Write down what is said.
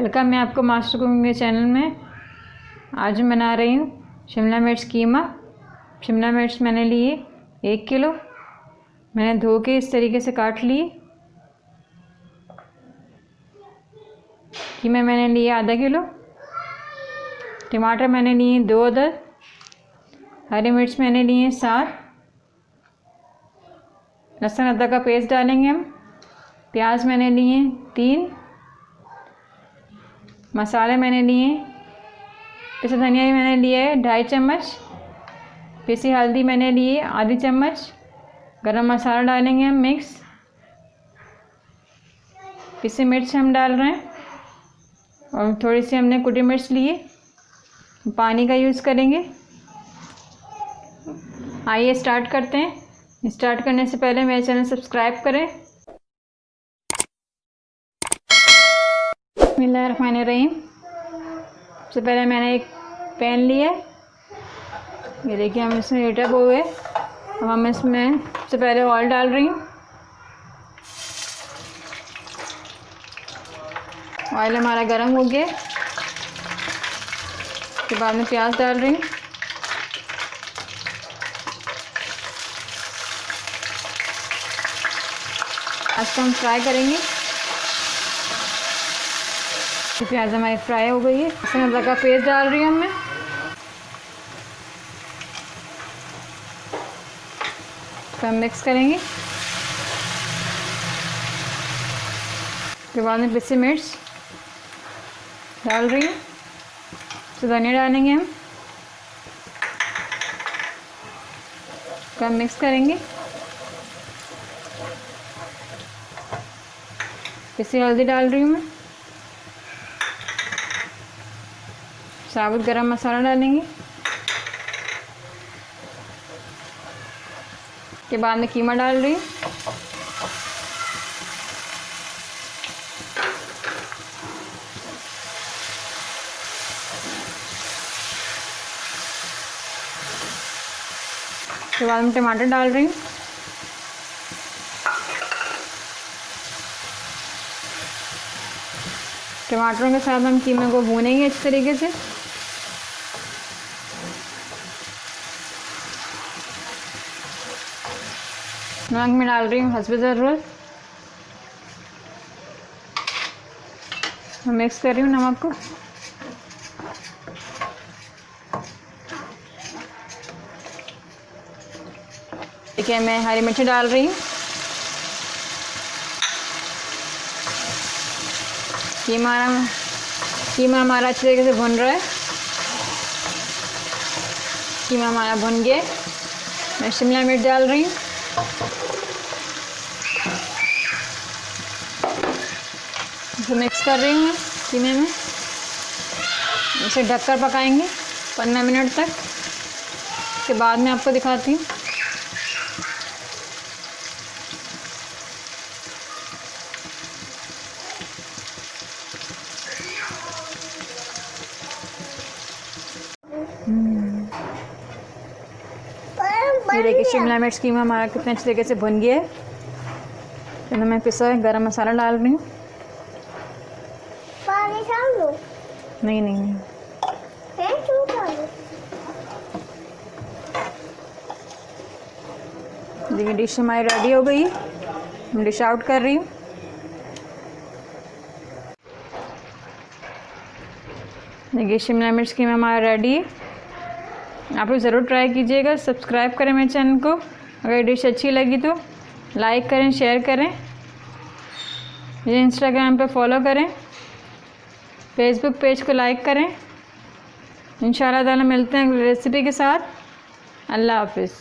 Welcome मैं आपको master cooking के चैनल में। आज मैं बना रही हूँ शिमला मिर्च कीमा। शिमला मिर्च मैंने लिए 1 किलो। मैंने धो के इस तरीके से काट लिए। कीमा मैंने लिया आधा किलो। टमाटर मैंने लिए 2 अदद। हरी मिर्च मैंने लिए 7। लहसुन अदरक का पेस्ट डालेंगे हम। प्याज मैंने लिए 3। मसाले मैंने लिए, पिसा धनिया मैंने लिया है 2.5 चम्मच। पिसी हल्दी मैंने लिए आधी चम्मच। गरम मसाला डालेंगे हम मिक्स। पिसी मिर्च हम डाल रहे हैं और थोड़ी सी हमने कुटी मिर्च लिए। पानी का यूज़ करेंगे। आइए स्टार्ट करते हैं। स्टार्ट करने से पहले मेरे चैनल सब्सक्राइब करें। बिस्मिल्लाहिर्रहमानिर्रहीम। सबसे पहले मैंने एक पैन लिया। ये देखिए हम इसमें हीटअप हो गए। अब हम इसमें सबसे पहले ऑयल डाल रही हूँ। ऑयल हमारा गर्म हो गया। उसके बाद में प्याज डाल रही हूँ। आज को हम फ्राई करेंगे। प्याज हमारी फ्राई हो गई है। इसमें अदरक का पेस्ट डाल रही हूँ मैं। तो हम मिक्स करेंगे। उसके बाद में पिसी मिर्च डाल रही हूँ। तो धनिया डालेंगे हम। तो हम मिक्स करेंगे। पिसी हल्दी डाल रही हूँ मैं। साबुत गरम मसाला डालेंगे। के बाद में कीमा डाल रही हूँ। के बाद में टमाटर डाल रही हूँ। टमाटरों के साथ हम कीमे को भूनेंगे इस तरीके से। नमक में डाल रही हूँ हस्बे ज़रूरत। मिक्स कर रही हूँ नमक को। ठीक है, मैं हरी मिर्ची डाल रही हूँ। कीमा हमारा अच्छे तरीके से भुन रहा है। कीमा हमारा भुन गया। मैं शिमला मिर्च डाल रही हूँ। इसे मिक्स कर रही हूँ कीमे में। इसे ढककर पकाएंगे 15 मिनट तक। उसके बाद में आपको दिखाती हूँ। ये देखिए शिमला मिर्च कीमा हमारा कितने अच्छे तरीके से भुन गया है। तो मैं पिसा गरम मसाला डाल रही हूँ। पानी डाल दो। नहीं नहीं नहीं। देखिए डिश हमारी रेडी हो गई। मैं डिश आउट कर रही हूँ। देखिए शिमला मिर्च कीमा हमारा रेडी है। आप लोग ज़रूर ट्राई कीजिएगा। सब्सक्राइब करें मेरे चैनल को। अगर डिश अच्छी लगी तो लाइक करें, शेयर करें। मुझे इंस्टाग्राम पे फॉलो करें। फेसबुक पेज को लाइक करें। इंशाल्लाह ताला मिलते हैं रेसिपी के साथ। अल्लाह हाफिज़।